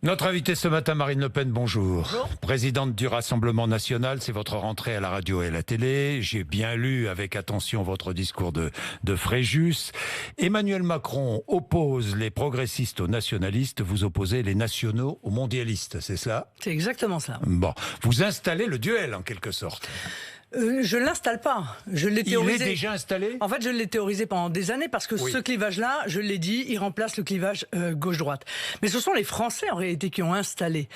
Notre invitée ce matin, Marine Le Pen, bonjour. Bonjour. Présidente du Rassemblement national, c'est votre rentrée à la radio et à la télé. J'ai bien lu avec attention votre discours de Fréjus. Emmanuel Macron oppose les progressistes aux nationalistes, vous opposez les nationaux aux mondialistes, c'est ça? C'est exactement ça. Bon, vous installez le duel en quelque sorte. Je ne l'installe pas. Je l'ai théorisé. Il est déjà installé? En fait, je l'ai théorisé pendant des années parce que ce clivage-là, je l'ai dit, il remplace le clivage gauche-droite. Mais ce sont les Français, en réalité, qui ont installé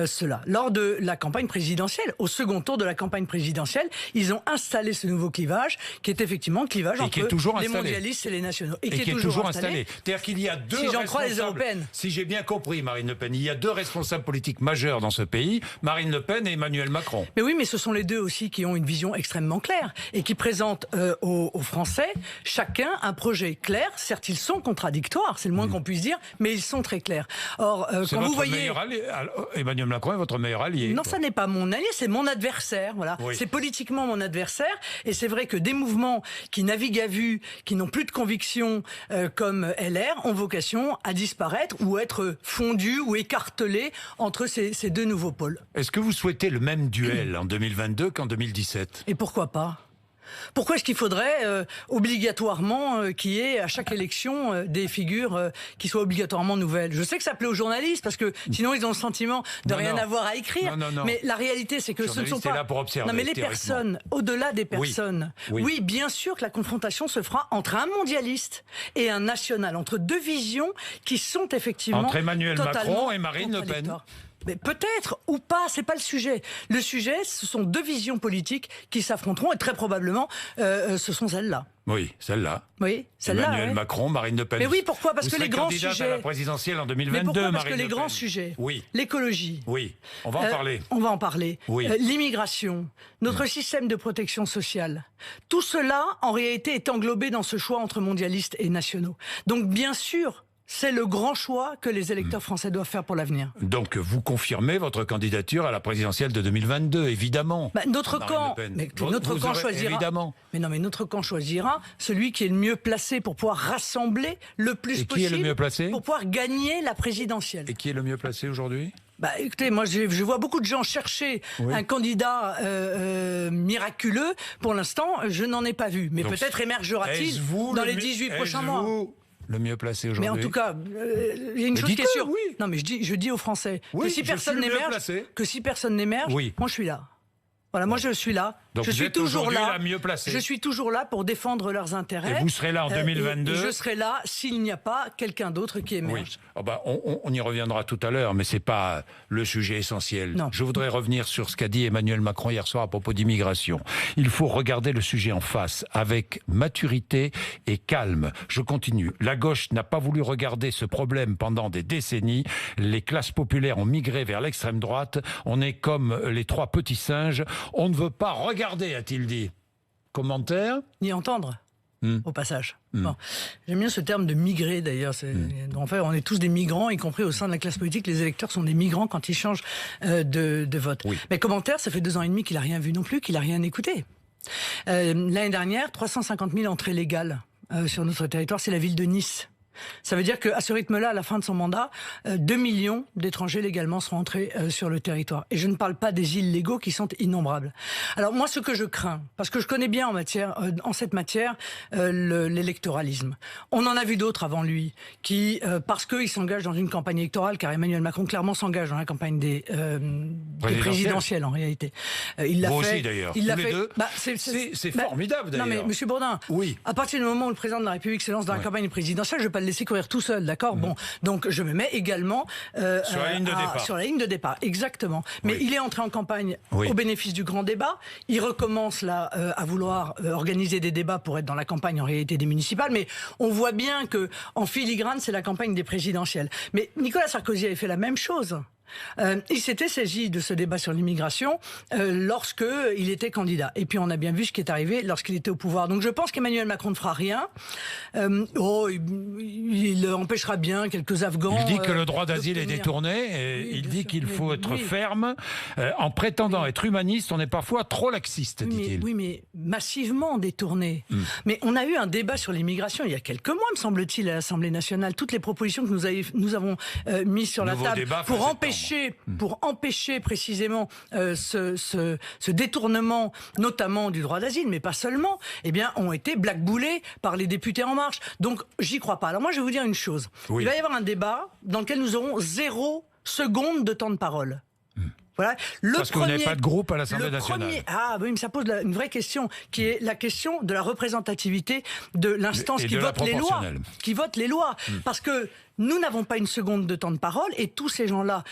cela. Lors de la campagne présidentielle, au second tour de la campagne présidentielle, ils ont installé ce nouveau clivage, qui est effectivement le clivage entre les mondialistes et les nationaux. Et qui est toujours installé. C'est-à-dire qu'il y a deux si j'en crois les européennes. Si j'ai bien compris, Marine Le Pen, il y a deux responsables politiques majeurs dans ce pays, Marine Le Pen et Emmanuel Macron. Mais oui, mais ce sont les deux aussi qui ont une vision extrêmement claire et qui présentent aux Français chacun un projet clair. Certes, ils sont contradictoires, c'est le moins qu'on puisse dire, mais ils sont très clairs. Or, quand vous voyez, Emmanuel Macron est votre meilleur allié. Non, ça n'est pas mon allié, c'est mon adversaire. Voilà, c'est politiquement mon adversaire. Et c'est vrai que des mouvements qui naviguent à vue, qui n'ont plus de conviction, comme LR, ont vocation à disparaître ou être fondus ou écartelés entre ces deux nouveaux pôles. Est-ce que vous souhaitez le même duel en 2022 qu'en 2017 ? Et pourquoi pas ? Pourquoi est-ce qu'il faudrait obligatoirement qu'il y ait à chaque élection des figures qui soient obligatoirement nouvelles? Je sais que ça plaît aux journalistes parce que sinon ils ont le sentiment de rien avoir à écrire. Non. Mais la réalité c'est que ce ne sont pas... là pour observer, non mais les personnes, au-delà des personnes, oui, bien sûr que la confrontation se fera entre un mondialiste et un national, entre deux visions qui sont effectivement entre Emmanuel Macron et Marine Le Pen. Mais peut-être ou pas, c'est pas le sujet. Le sujet, ce sont deux visions politiques qui s'affronteront et très probablement, ce sont celles-là. Oui, celle-là. Oui, celle-là. Emmanuel Macron, Marine Le Pen. Mais oui, pourquoi? Parce vous que les grands sujets. À la présidentielle en 2022. Mais pourquoi? Parce Marine que les Le Pen. grands sujets. Oui. L'écologie. Oui. On va en parler. On va en parler. Oui. L'immigration, notre système de protection sociale. Tout cela, en réalité, est englobé dans ce choix entre mondialistes et nationaux. Donc, bien sûr. C'est le grand choix que les électeurs français doivent faire pour l'avenir. Donc vous confirmez votre candidature à la présidentielle de 2022, évidemment. Notre camp, notre camp choisira. Évidemment. Mais non, mais notre camp choisira celui qui est le mieux placé pour pouvoir rassembler le plus possible. Qui est le mieux placé? Pour pouvoir gagner la présidentielle. Et qui est le mieux placé aujourd'hui? Écoutez, moi je vois beaucoup de gens chercher un candidat miraculeux. Pour l'instant, je n'en ai pas vu. Mais peut-être émergera-t-il dans les 18 prochains mois. Le mieux placé aujourd'hui. Mais en tout cas, il y a une chose qui est sûre. Oui. Non, mais je dis aux Français que si personne n'émerge, moi je suis là. Voilà, moi je suis là. Donc je suis toujours là. La mieux placée. Je suis toujours là pour défendre leurs intérêts. Et vous serez là en 2022. Et je serai là s'il n'y a pas quelqu'un d'autre qui émerge. Oui. On y reviendra tout à l'heure, mais c'est pas le sujet essentiel. Non. Je voudrais revenir sur ce qu'a dit Emmanuel Macron hier soir à propos d'immigration. Il faut regarder le sujet en face, avec maturité et calme. Je continue. La gauche n'a pas voulu regarder ce problème pendant des décennies. Les classes populaires ont migré vers l'extrême droite. On est comme les trois petits singes. On ne veut pas regarder, a-t-il dit. Commentaire? Ni entendre. Au passage. Bon. J'aime bien ce terme de migrer d'ailleurs. En fait, on est tous des migrants, y compris au sein de la classe politique. Les électeurs sont des migrants quand ils changent de vote. Oui. Mais commentaire, ça fait 2 ans et demi qu'il n'a rien vu non plus, qu'il n'a rien écouté. L'année dernière, 350 000 entrées légales sur notre territoire, c'est la ville de Nice. Ça veut dire qu'à ce rythme-là, à la fin de son mandat, 2 millions d'étrangers légalement seront entrés sur le territoire. Et je ne parle pas des illégaux qui sont innombrables. Alors moi, ce que je crains, parce que je connais bien en cette matière l'électoralisme. On en a vu d'autres avant lui, qui, parce qu'ils s'engagent dans une campagne électorale, car Emmanuel Macron clairement s'engage dans la campagne des présidentielles en réalité. Il l'a fait. Aussi d'ailleurs. Il l'a fait. C'est formidable d'ailleurs. Non mais Monsieur Bourdin, à partir du moment où le président de la République se lance dans la campagne présidentielle, je ne vais pas le laisser courir tout seul, d'accord? Bon, donc je me mets également sur la ligne de départ, exactement. Mais il est entré en campagne au bénéfice du grand débat. Il recommence là à vouloir organiser des débats pour être dans la campagne en réalité des municipales. Mais on voit bien que en filigrane, c'est la campagne des présidentielles. Mais Nicolas Sarkozy avait fait la même chose. Il s'était saisi de ce débat sur l'immigration lorsque il était candidat. Et puis on a bien vu ce qui est arrivé lorsqu'il était au pouvoir. Donc je pense qu'Emmanuel Macron ne fera rien. Il empêchera bien quelques Afghans. Il dit que le droit d'asile est détourné. Et il dit qu'il faut être ferme. En prétendant être humaniste, on est parfois trop laxiste, dit-il. Oui, mais massivement détourné. Mais on a eu un débat sur l'immigration il y a quelques mois, me semble-t-il, à l'Assemblée nationale. Toutes les propositions que nous avons mises sur la table pour empêcher précisément ce détournement, notamment du droit d'asile, mais pas seulement, eh bien, ont été blackboulés par les députés En Marche. Donc, j'y crois pas. Alors moi, je vais vous dire une chose. Oui. Il va y avoir un débat dans lequel nous aurons 0 seconde de temps de parole. Voilà. Parce que vous n'avez pas de groupe à l'Assemblée nationale. Ah oui, mais ça pose une vraie question, qui est la question de la représentativité de l'instance qui vote les lois. Parce que nous n'avons pas une seconde de temps de parole et tous ces gens-là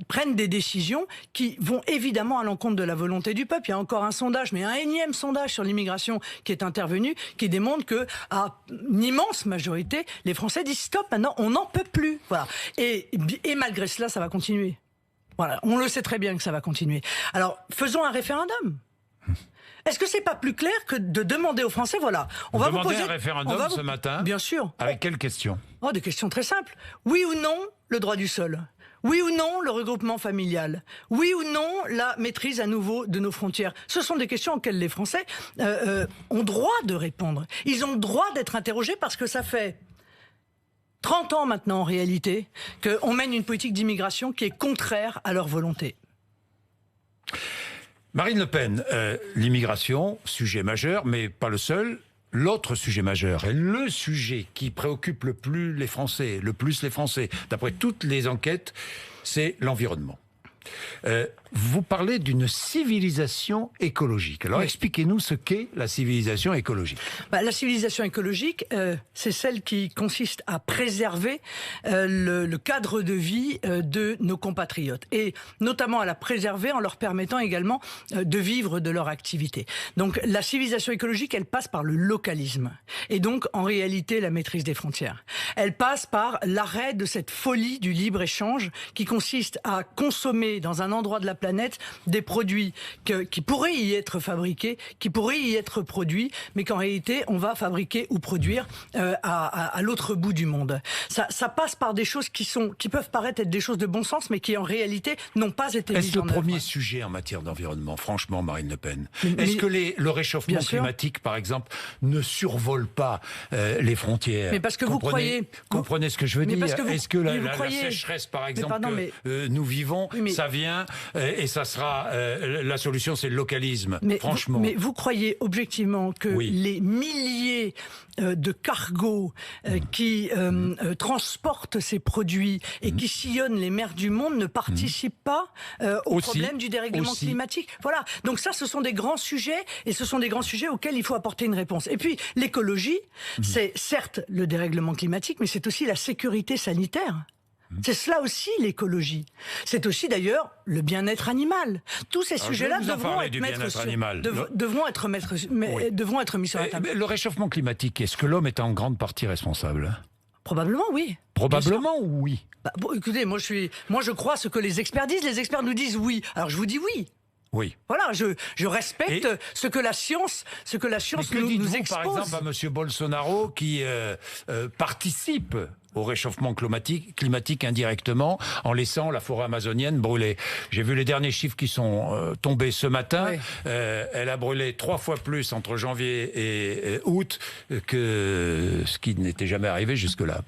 prennent des décisions qui vont évidemment à l'encontre de la volonté du peuple. Il y a encore un sondage, mais un énième sondage sur l'immigration qui est intervenu, qui démontre que à une immense majorité, les Français disent stop, maintenant on n'en peut plus. Voilà. Et malgré cela, ça va continuer. Voilà, on le sait très bien que ça va continuer. Alors, faisons un référendum. Est-ce que c'est pas plus clair que de demander aux Français, voilà, on va vous poser un référendum ce matin. Bien sûr. Avec quelles questions? Des questions très simples. Oui ou non le droit du sol? Oui ou non le regroupement familial? Oui ou non la maîtrise à nouveau de nos frontières? Ce sont des questions auxquelles les Français ont droit de répondre. Ils ont le droit d'être interrogés parce que ça fait 30 ans maintenant, en réalité, qu'on mène une politique d'immigration qui est contraire à leur volonté. Marine Le Pen, l'immigration, sujet majeur, mais pas le seul. L'autre sujet majeur, et le sujet qui préoccupe le plus les Français, d'après toutes les enquêtes, c'est l'environnement. Vous parlez d'une civilisation écologique. Alors expliquez-nous ce qu'est la civilisation écologique. La civilisation écologique, c'est celle qui consiste à préserver le cadre de vie de nos compatriotes. Et notamment à la préserver en leur permettant également de vivre de leur activité. Donc la civilisation écologique, elle passe par le localisme. Et donc en réalité la maîtrise des frontières. Elle passe par l'arrêt de cette folie du libre-échange qui consiste à consommer dans un endroit de la planète des produits qui pourraient y être fabriqués, qui pourraient y être produits, mais qu'en réalité on va fabriquer ou produire à l'autre bout du monde. Ça passe par des choses qui peuvent paraître être des choses de bon sens, mais qui en réalité n'ont pas été mises en œuvre. Est-ce le premier sujet en matière d'environnement, franchement, Marine Le Pen? Est-ce que le réchauffement climatique, par exemple, ne survole pas les frontières? Mais parce que comprenez ce que je veux dire. Est-ce que la sécheresse, par exemple, que nous vivons, ça vient et ça sera la solution, c'est le localisme. Franchement. Mais vous croyez objectivement que les milliers de cargos qui transportent ces produits et qui sillonnent les mers du monde ne participent pas au problème du dérèglement climatique? Voilà. Donc ça, ce sont des grands sujets et ce sont des grands sujets auxquels il faut apporter une réponse. Et puis l'écologie, c'est certes le dérèglement climatique, mais c'est aussi la sécurité sanitaire. C'est cela aussi l'écologie. C'est aussi d'ailleurs le bien-être animal. Tous ces sujets-là devront être mis sur la table. Le réchauffement climatique, est-ce que l'homme est en grande partie responsable? Probablement oui. Probablement ou oui? Écoutez, moi je crois ce que les experts disent. Les experts nous disent oui. Alors je vous dis oui. Oui. Voilà, je respecte ce que la science nous expose. Par exemple, à M. Bolsonaro qui participe au réchauffement climatique indirectement en laissant la forêt amazonienne brûler. J'ai vu les derniers chiffres qui sont tombés ce matin. Elle a brûlé 3 fois plus entre janvier et août que ce qui n'était jamais arrivé jusque-là.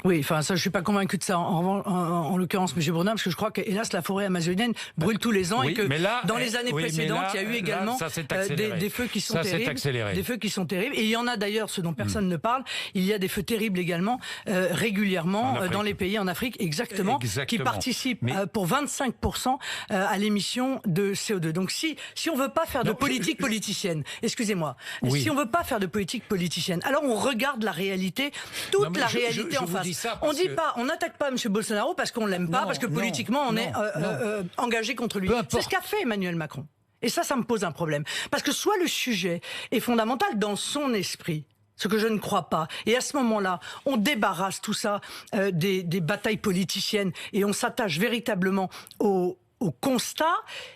Oui, enfin ça, je suis pas convaincu de ça en l'occurrence, M. Bourdin, parce que je crois que hélas la forêt amazonienne brûle tous les ans et que dans les années précédentes, il y a eu également des feux qui sont terribles, des feux qui sont terribles. Et il y en a d'ailleurs, ce dont personne ne parle, il y a des feux terribles également régulièrement dans les pays en Afrique, exactement. Qui participent pour 25% à l'émission de CO2. Donc si on veut pas faire de politique politicienne, excusez-moi, si on veut pas faire de politique politicienne, alors on regarde la réalité, toute la réalité en face. On n'attaque pas M. Bolsonaro parce qu'on l'aime pas, parce que politiquement on est engagé contre lui. C'est ce qu'a fait Emmanuel Macron. Et ça me pose un problème. Parce que soit le sujet est fondamental dans son esprit, ce que je ne crois pas. Et à ce moment-là, on débarrasse tout ça des batailles politiciennes et on s'attache véritablement au constat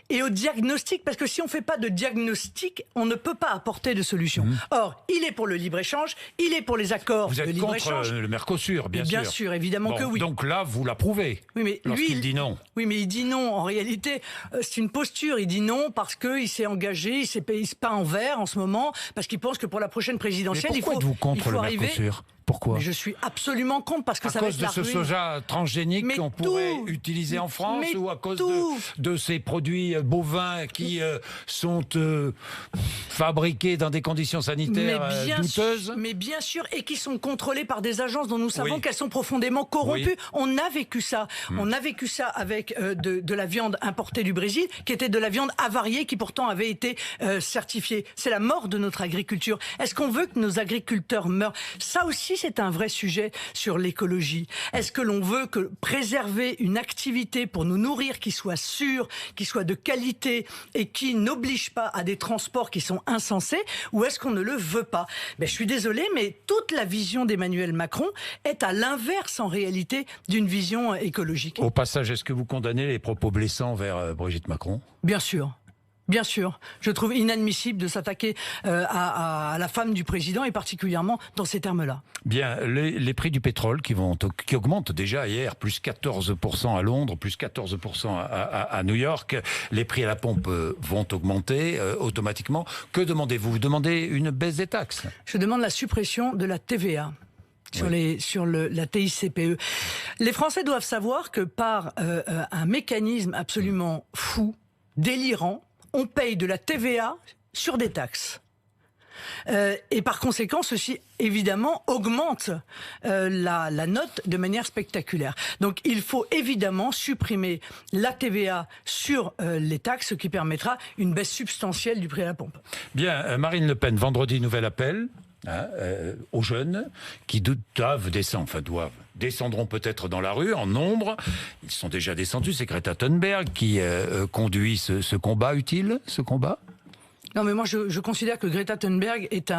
et au diagnostic, parce que si on ne fait pas de diagnostic, on ne peut pas apporter de solution. Or, il est pour le libre-échange, il est pour les accords de libre-échange. Vous êtes contre le Mercosur, bien sûr. Bien sûr, évidemment que oui. Donc là, vous l'approuvez, lorsqu'il dit non. Oui, mais il dit non. En réalité, c'est une posture. Il dit non parce qu'il s'est engagé, il s'est peint en vert en ce moment, parce qu'il pense que pour la prochaine présidentielle, il faut êtes-vous contre le Mercosur ? Pourquoi ? Mais je suis absolument contre parce que ça va être la ruine. À cause de ce soja transgénique qu'on pourrait utiliser en France ou à cause de ces produits bovins qui sont fabriqués dans des conditions sanitaires douteuses ? Mais bien sûr, et qui sont contrôlés par des agences dont nous savons qu'elles sont profondément corrompues. Oui. On a vécu ça. On a vécu ça avec de la viande importée du Brésil, qui était de la viande avariée, qui pourtant avait été certifiée. C'est la mort de notre agriculture. Est-ce qu'on veut que nos agriculteurs meurent ? Ça aussi, c'est un vrai sujet sur l'écologie. Est-ce que l'on veut préserver une activité pour nous nourrir qui soit sûre, qui soit de qualité et qui n'oblige pas à des transports qui sont insensés, ou est-ce qu'on ne le veut pas ? Je suis désolée, mais toute la vision d'Emmanuel Macron est à l'inverse en réalité d'une vision écologique. Au passage, est-ce que vous condamnez les propos blessants vers Brigitte Macron ? Bien sûr. Bien sûr, je trouve inadmissible de s'attaquer à la femme du président et particulièrement dans ces termes-là. Bien, les prix du pétrole qui augmentent déjà hier, plus 14% à Londres, plus 14% à New York. Les prix à la pompe vont augmenter automatiquement. Que demandez-vous ? Vous demandez une baisse des taxes ? Je demande la suppression de la TVA. Sur la TICPE. Les Français doivent savoir que par un mécanisme absolument fou, délirant, on paye de la TVA sur des taxes. Et par conséquent, ceci, évidemment, augmente la note de manière spectaculaire. Donc, il faut évidemment supprimer la TVA sur les taxes, ce qui permettra une baisse substantielle du prix à la pompe. Bien, Marine Le Pen, vendredi, nouvel appel aux jeunes qui doivent descendront peut-être dans la rue en nombre. Ils sont déjà descendus. C'est Greta Thunberg qui conduit ce combat utile, ce combat. Non, mais moi, je considère que Greta Thunberg est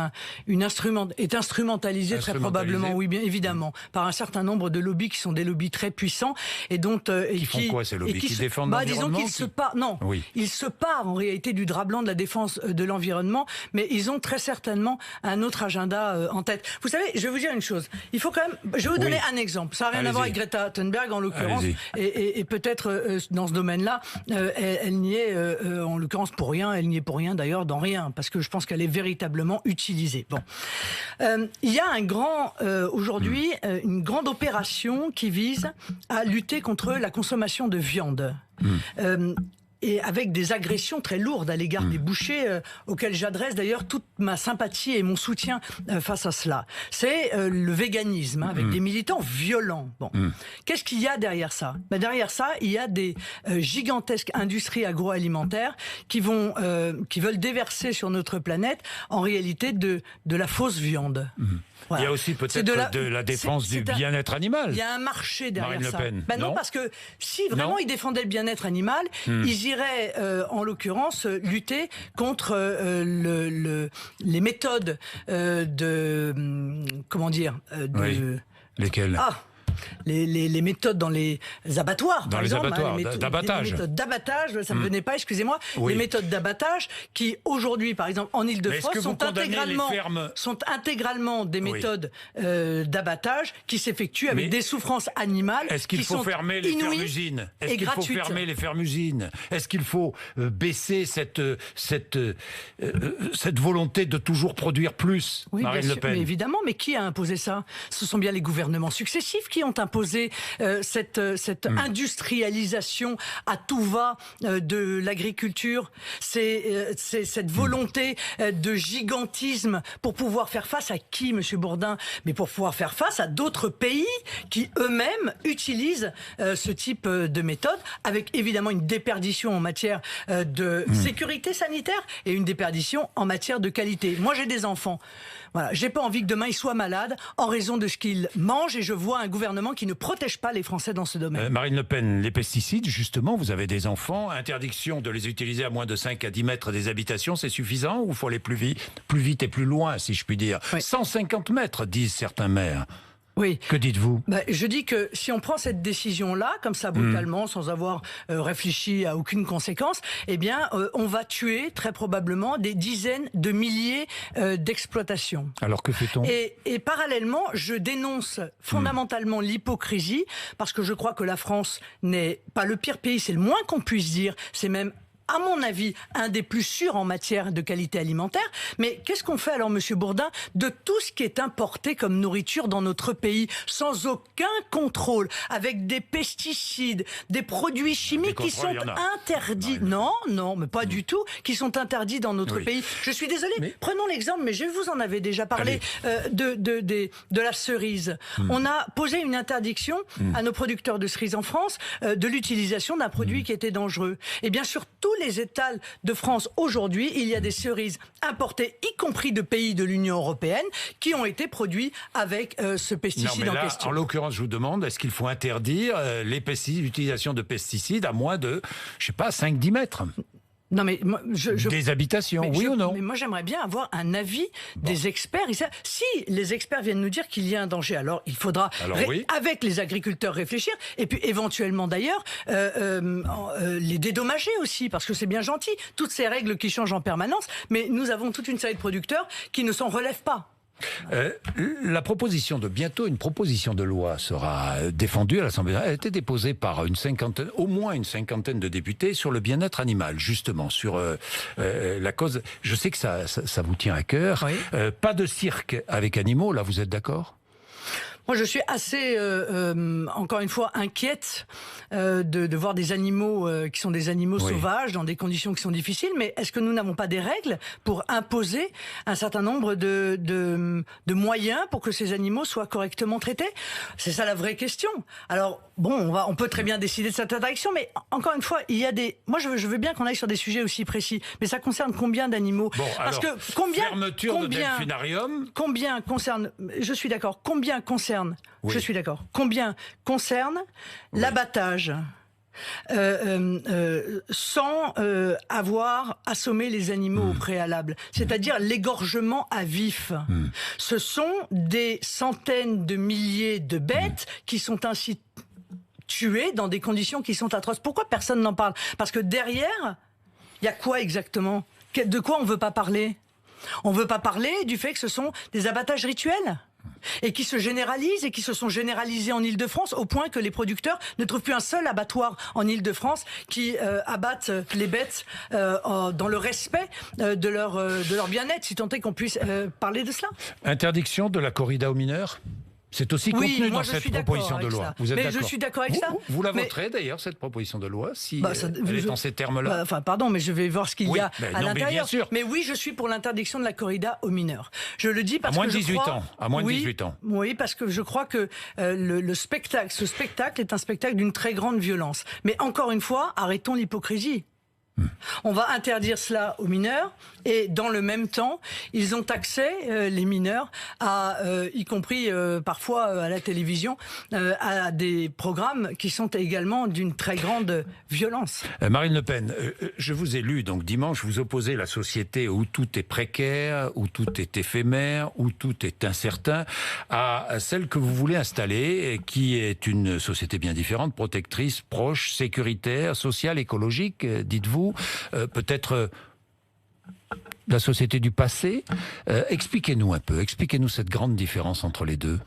instrumentalisée très probablement, oui, bien évidemment, par un certain nombre de lobbies qui sont des lobbies très puissants et dont qui font quoi ces lobbies qui défendent l'environnement? Disons qu'ils se parent. Non, ils se parent en réalité du drap blanc de la défense de l'environnement, mais ils ont très certainement un autre agenda en tête. Vous savez, je vais vous dire une chose. Il faut quand même. Je vais vous donner un exemple. Ça n'a rien à voir avec Greta Thunberg en l'occurrence, et peut-être dans ce domaine-là, elle n'y est en l'occurrence pour rien. Elle n'y est pour rien d'ailleurs. Dans rien, parce que je pense qu'elle est véritablement utilisée. Bon, il y a aujourd'hui une grande opération qui vise à lutter contre la consommation de viande. Et avec des agressions très lourdes à l'égard des bouchers, auxquels j'adresse d'ailleurs toute ma sympathie et mon soutien face à cela. C'est le véganisme, avec des militants violents. Bon. Qu'est-ce qu'il y a derrière ça ? Derrière ça, il y a des gigantesques industries agroalimentaires qui veulent déverser sur notre planète, en réalité, de la fausse viande. Voilà. Il y a aussi peut-être de la défense du bien-être animal. Il y a un marché derrière Marine ça. Le Pen. Non, parce que si vraiment ils défendaient le bien-être animal, ils iraient, en l'occurrence, lutter contre les méthodes Lesquelles ? Les méthodes dans les abattoirs, par exemple, d'abattage. Les méthodes d'abattage, ça ne me venait pas, excusez-moi. Les méthodes d'abattage qui, aujourd'hui, par exemple, en Île-de-France, sont intégralement des méthodes d'abattage qui s'effectuent avec des souffrances animales. Est-ce qu'il faut fermer les fermes-usines ? Est-ce qu'il faut fermer les fermes-usines ? Est-ce qu'il faut baisser cette volonté de toujours produire plus, Marine Le Pen ? Mais évidemment, mais qui a imposé ça ? Ce sont bien les gouvernements successifs qui ont imposé cette industrialisation à tout va de l'agriculture. C'est cette volonté de gigantisme pour pouvoir faire face à qui, Monsieur Bourdin ? Mais pour pouvoir faire face à d'autres pays qui eux-mêmes utilisent ce type de méthode, avec évidemment une déperdition en matière de sécurité sanitaire et une déperdition en matière de qualité. Moi, j'ai des enfants. Voilà, j'ai pas envie que demain ils soient malades en raison de ce qu'ils mangent, et je vois un gouvernement gouvernement qui ne protège pas les Français dans ce domaine. Marine Le Pen, les pesticides, justement, vous avez des enfants, interdiction de les utiliser à moins de 5 à 10 mètres des habitations, c'est suffisant ou il faut aller plus vite et plus loin, si je puis dire? 150 mètres, disent certains maires. Oui. Que dites-vous? Je dis que si on prend cette décision-là, comme ça, brutalement, sans avoir réfléchi à aucune conséquence, eh bien, on va tuer très probablement des dizaines de milliers d'exploitations. Alors que fait-on? Et parallèlement, je dénonce fondamentalement l'hypocrisie, parce que je crois que la France n'est pas le pire pays, c'est le moins qu'on puisse dire, c'est même, à mon avis, un des plus sûrs en matière de qualité alimentaire. Mais qu'est-ce qu'on fait alors, Monsieur Bourdin, de tout ce qui est importé comme nourriture dans notre pays, sans aucun contrôle, avec des pesticides, des produits chimiques qui sont interdits? Non, mais pas du tout, qui sont interdits dans notre pays. Je suis désolé, prenons l'exemple, mais je vous en avais déjà parlé, de la cerise. On a posé une interdiction à nos producteurs de cerises en France de l'utilisation d'un produit qui était dangereux. Et bien sûr, tous les étals de France aujourd'hui, il y a des cerises importées, y compris de pays de l'Union européenne, qui ont été produits avec ce pesticide en question. En l'occurrence, je vous demande, est-ce qu'il faut interdire l'utilisation de pesticides à moins de, 5-10 mètres? Non mais des habitations, oui ou non? Mais moi j'aimerais bien avoir un avis des experts. Si les experts viennent nous dire qu'il y a un danger, alors il faudra avec les agriculteurs réfléchir et puis éventuellement d'ailleurs les dédommager aussi, parce que c'est bien gentil toutes ces règles qui changent en permanence, mais nous avons toute une série de producteurs qui ne s'en relèvent pas. La proposition bientôt une proposition de loi sera défendue à l'Assemblée nationale. Elle a été déposée par au moins une cinquantaine de députés sur le bien-être animal, justement, sur la cause. Je sais que ça vous tient à cœur. Pas de cirque avec animaux, là, vous êtes d'accord? Moi, je suis assez, encore une fois, inquiète de voir des animaux qui sont des animaux sauvages dans des conditions qui sont difficiles. Mais est-ce que nous n'avons pas des règles pour imposer un certain nombre de moyens pour que ces animaux soient correctement traités? C'est ça la vraie question. Alors, on peut très bien décider de cette interdiction, mais encore une fois, il y a des... Moi, je veux bien qu'on aille sur des sujets aussi précis, mais ça concerne combien d'animaux? Parce que fermeture de delphinarium. Combien concerne... Je suis d'accord. Combien concerne... Je suis d'accord. Combien concerne l'abattage sans avoir assommé les animaux au préalable, c'est-à-dire l'égorgement à vif? Ce sont des centaines de milliers de bêtes qui sont ainsi tuées dans des conditions qui sont atroces. Pourquoi personne n'en parle? Parce que derrière, il y a quoi exactement? De quoi on veut pas parler? On veut pas parler du fait que ce sont des abattages rituels et qui se généralisent et qui se sont généralisés en Île-de-France au point que les producteurs ne trouvent plus un seul abattoir en Île-de-France qui abattent les bêtes dans le respect de leur bien-être, si tant est qu'on puisse parler de cela. Interdiction de la corrida aux mineurs? C'est aussi contenu dans cette proposition de loi. Vous êtes d'accord? Je suis d'accord avec ça. Vous la voterez d'ailleurs, cette proposition de loi, si elle est en ces termes-là? Pardon, mais je vais voir ce qu'il y a à l'intérieur. Mais oui, je suis pour l'interdiction de la corrida aux mineurs. Je le dis parce que je crois... À moins de 18 ans. Oui, parce que je crois que ce spectacle est un spectacle d'une très grande violence. Mais encore une fois, arrêtons l'hypocrisie. On va interdire cela aux mineurs et dans le même temps, ils ont accès, les mineurs, y compris parfois à la télévision, à des programmes qui sont également d'une très grande violence. Marine Le Pen, je vous ai lu donc dimanche, vous opposez la société où tout est précaire, où tout est éphémère, où tout est incertain, à celle que vous voulez installer, qui est une société bien différente, protectrice, proche, sécuritaire, sociale, écologique, dites-vous. Peut-être la société du passé. Expliquez-nous un peu, expliquez-nous cette grande différence entre les deux.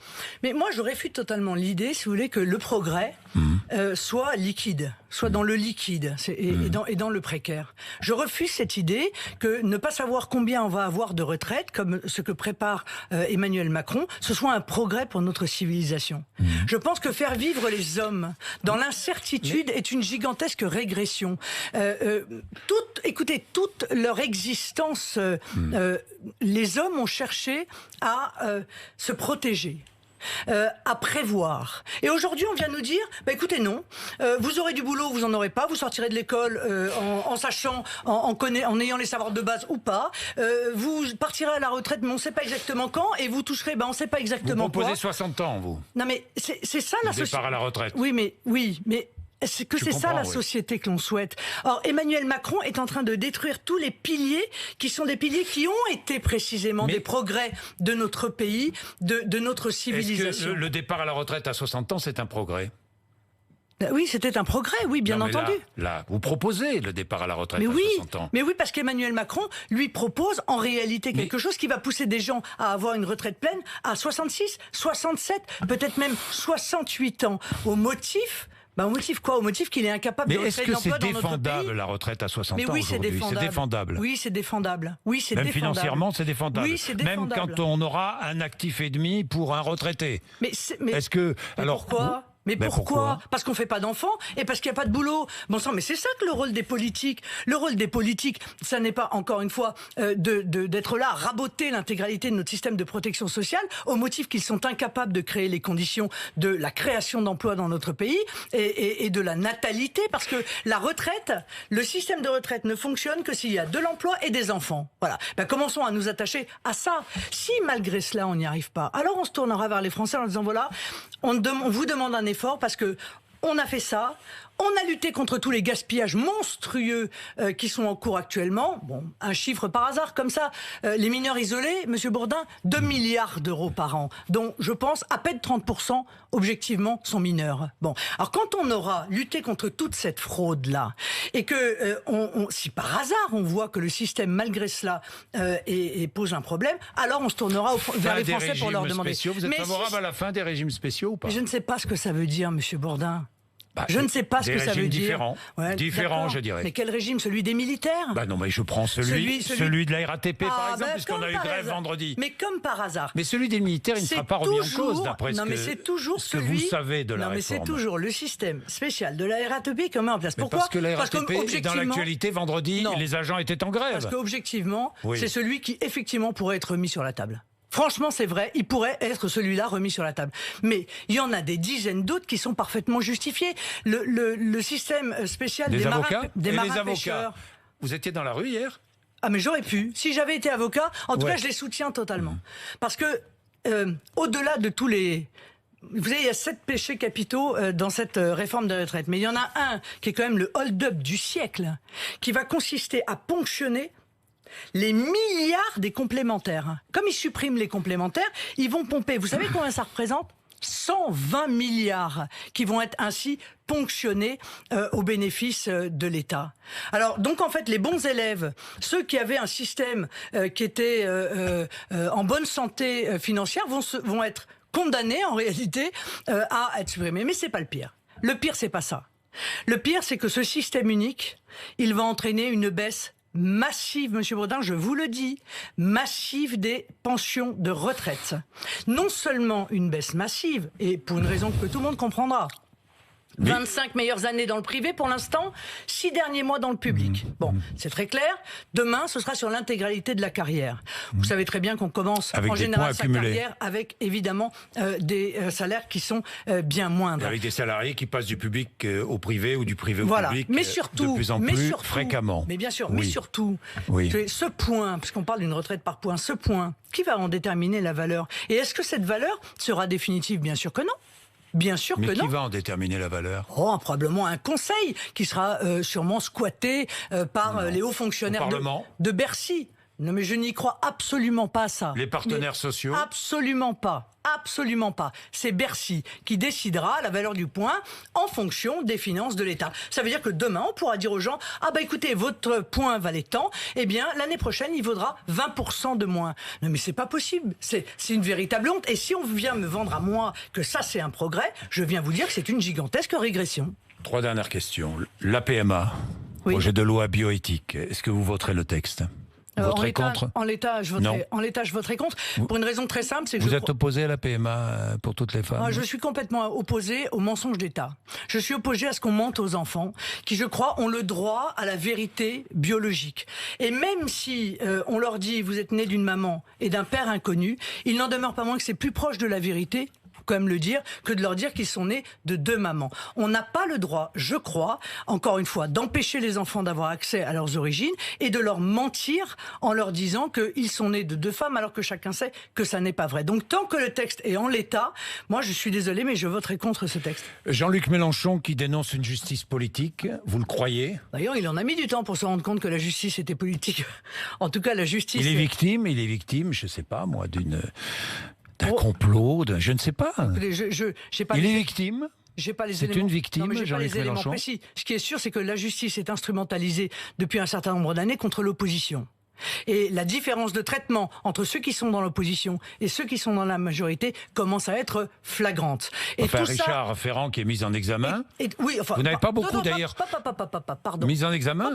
Mais moi, je réfute totalement l'idée, si vous voulez, que le progrès soit liquide, soit dans le liquide et dans le précaire. Je refuse cette idée que ne pas savoir combien on va avoir de retraite, comme ce que prépare Emmanuel Macron, ce soit un progrès pour notre civilisation. Je pense que faire vivre les hommes dans l'incertitude est une gigantesque régression. Écoutez, toute leur existence, les hommes ont cherché à se protéger. à prévoir. Et aujourd'hui, on vient nous dire, écoutez, non, vous aurez du boulot, vous en aurez pas, vous sortirez de l'école en sachant, en ayant les savoirs de base ou pas, vous partirez à la retraite, mais on ne sait pas exactement quand, et vous toucherez, on ne sait pas exactement vous proposez quoi. 60 ans, vous. Non, mais c'est ça la société. Départ à la retraite. Oui, mais c'est ça la société que l'on souhaite. Or, Emmanuel Macron est en train de détruire tous les piliers qui sont des piliers qui ont été précisément des progrès de notre pays, de notre civilisation. Est-ce que le départ à la retraite à 60 ans, c'est un progrès ? Oui, c'était un progrès, oui, bien entendu. Là, vous proposez le départ à la retraite à 60 ans. Mais oui, parce qu'Emmanuel Macron lui propose en réalité quelque chose qui va pousser des gens à avoir une retraite pleine à 66, 67, peut-être même 68 ans. Au motif quoi ? Au motif qu'il est incapable de recréer de l'emploi dans notre pays. Mais est-ce que c'est défendable la retraite à 60 ans aujourd'hui ? C'est défendable. Oui, c'est défendable. Oui, c'est même défendable. Financièrement, c'est défendable. Oui, c'est défendable. Même quand on aura un actif et demi pour un retraité. Est-ce que pourquoi ? Mais pourquoi ? Parce qu'on fait pas d'enfants et parce qu'il n'y a pas de boulot. Bon sang, mais c'est ça que le rôle des politiques. Le rôle des politiques, ça n'est pas, encore une fois, d'être là à raboter l'intégralité de notre système de protection sociale au motif qu'ils sont incapables de créer les conditions de la création d'emplois dans notre pays et de la natalité. Parce que la retraite, le système de retraite ne fonctionne que s'il y a de l'emploi et des enfants. Voilà. Commençons à nous attacher à ça. Si malgré cela on n'y arrive pas, alors on se tournera vers les Français en disant voilà, on vous demande un effort parce que on a fait ça, on a lutté contre tous les gaspillages monstrueux qui sont en cours actuellement. Bon, un chiffre par hasard comme ça, les mineurs isolés, Monsieur Bourdin, 2 milliards d'euros par an, dont je pense à peine 30% objectivement sont mineurs. Bon, alors quand on aura lutté contre toute cette fraude-là, et que si par hasard on voit que le système malgré cela pose un problème, alors on se tournera vers les Français pour leur demander. Vous êtes favorable à la fin des régimes spéciaux ou pas ? Je ne sais pas ce que ça veut dire, Monsieur Bourdin. Je ne sais pas ce que ça veut dire. Différents, je dirais. Mais quel régime ? Celui des militaires ? Non, mais je prends celui de la RATP, par exemple, puisqu'on a eu grève vendredi. Mais comme par hasard. Mais celui des militaires, il ne sera pas remis en cause, d'après ce que vous savez de la réforme. Non, mais c'est toujours le système spécial de la RATP qu'on met en place. Pourquoi ? Parce que la RATP, dans l'actualité, vendredi, les agents étaient en grève. Parce qu'objectivement, c'est celui qui, effectivement, pourrait être mis sur la table. Franchement, c'est vrai, il pourrait être celui-là remis sur la table. Mais il y en a des dizaines d'autres qui sont parfaitement justifiés. Le système spécial des marins pêcheurs. Vous étiez dans la rue hier ? Ah, mais j'aurais pu. Si j'avais été avocat, en tout cas, je les soutiens totalement. Parce que, au-delà de tous les... Vous savez, il y a 7 péchés capitaux dans cette réforme de retraite. Mais il y en a un qui est quand même le hold-up du siècle, qui va consister à ponctionner les milliards des complémentaires. Comme ils suppriment les complémentaires, ils vont pomper. Vous savez combien ça représente ? 120 milliards qui vont être ainsi ponctionnés au bénéfice de l'État. Alors, donc en fait, les bons élèves, ceux qui avaient un système qui était en bonne santé financière, vont être condamnés en réalité à être supprimés. Mais c'est pas le pire. Le pire, c'est pas ça. Le pire, c'est que ce système unique, il va entraîner une baisse massive, Monsieur Bourdin, je vous le dis, massive des pensions de retraite. Non seulement une baisse massive, et pour une raison que tout le monde comprendra. 25 meilleures années dans le privé pour l'instant, 6 derniers mois dans le public. Bon, c'est très clair. Demain, ce sera sur l'intégralité de la carrière. Vous savez très bien qu'on commence en général sa carrière avec évidemment des salaires qui sont bien moindres. Avec des salariés qui passent du public au privé ou du privé au public mais surtout, de plus en plus fréquemment. Mais bien sûr, mais surtout, ce point, puisqu'on parle d'une retraite par point, ce point, qui va en déterminer la valeur ? Et est-ce que cette valeur sera définitive ? Bien sûr que non. Bien sûr que non. Mais qui va en déterminer la valeur ? Probablement un conseil qui sera sûrement squatté par les hauts fonctionnaires de Bercy. Non, mais je n'y crois absolument pas à ça. Les partenaires sociaux ? Absolument pas. Absolument pas. C'est Bercy qui décidera la valeur du point en fonction des finances de l'État. Ça veut dire que demain, on pourra dire aux gens « Ah bah écoutez, votre point valait tant, eh bien l'année prochaine, il vaudra 20% de moins. » Non mais c'est pas possible. C'est une véritable honte. Et si on vient me vendre à moi que ça c'est un progrès, je viens vous dire que c'est une gigantesque régression. 3 dernières questions. La PMA, projet de loi bioéthique. Est-ce que vous voterez le texte ? En l'état, je voterai contre. Pour une raison très simple, c'est que vous êtes opposé à la PMA pour toutes les femmes ? Je suis complètement opposé au mensonge d'État. Je suis opposé à ce qu'on mente aux enfants, qui, je crois, ont le droit à la vérité biologique. Et même si on leur dit vous êtes né d'une maman et d'un père inconnu, il n'en demeure pas moins que c'est plus proche de la vérité quand même le dire, que de leur dire qu'ils sont nés de 2 mamans. On n'a pas le droit, je crois, encore une fois, d'empêcher les enfants d'avoir accès à leurs origines et de leur mentir en leur disant qu'ils sont nés de 2 femmes alors que chacun sait que ça n'est pas vrai. Donc tant que le texte est en l'état, moi je suis désolé mais je voterai contre ce texte. Jean-Luc Mélenchon qui dénonce une justice politique, vous le croyez? D'ailleurs, il en a mis du temps pour se rendre compte que la justice était politique. En tout cas, la justice... Il est victime, je ne sais pas moi, d'un complot, je ne sais pas. Il est victime. C'est une victime, Jean-Luc Mélenchon. Précis. Ce qui est sûr, c'est que la justice est instrumentalisée depuis un certain nombre d'années contre l'opposition. Et la différence de traitement entre ceux qui sont dans l'opposition et ceux qui sont dans la majorité commence à être flagrante. Et enfin, tout Richard Ferrand qui est mis en examen. Oui, enfin, vous n'avez pas beaucoup d'ailleurs mis en examen.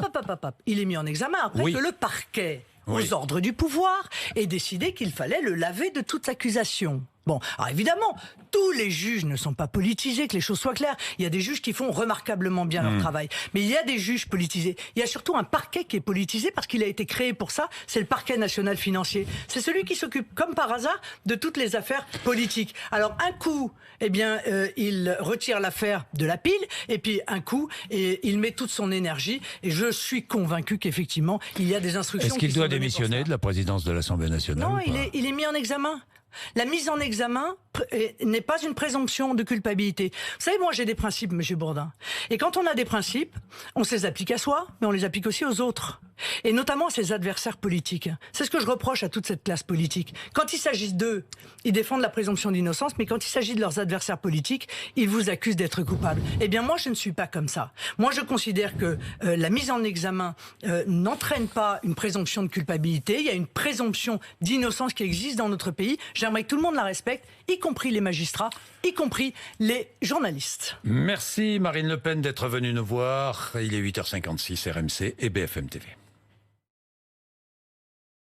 Il est mis en examen après que le parquet, aux ordres du pouvoir, ait décidé qu'il fallait le laver de toute accusation. Bon, alors évidemment, tous les juges ne sont pas politisés, que les choses soient claires. Il y a des juges qui font remarquablement bien leur travail. Mais il y a des juges politisés. Il y a surtout un parquet qui est politisé parce qu'il a été créé pour ça. C'est le parquet national financier. C'est celui qui s'occupe, comme par hasard, de toutes les affaires politiques. Alors, un coup, il retire l'affaire de la pile. Et puis, un coup, il met toute son énergie. Et je suis convaincu qu'effectivement, il y a des instructions. Est-ce qu'il doit démissionner de la présidence de l'Assemblée nationale? Non, il est mis en examen. La mise en examen n'est pas une présomption de culpabilité. Vous savez, moi j'ai des principes, Monsieur Bourdin. Et quand on a des principes, on se les applique à soi, mais on les applique aussi aux autres. Et notamment à ses adversaires politiques. C'est ce que je reproche à toute cette classe politique. Quand il s'agit d'eux, ils défendent la présomption d'innocence, mais quand il s'agit de leurs adversaires politiques, ils vous accusent d'être coupables. Eh bien moi je ne suis pas comme ça. Moi je considère que la mise en examen n'entraîne pas une présomption de culpabilité. Il y a une présomption d'innocence qui existe dans notre pays. J'aimerais que tout le monde la respecte, y compris les magistrats, y compris les journalistes. Merci Marine Le Pen d'être venue nous voir. Il est 8h56, RMC et BFM TV.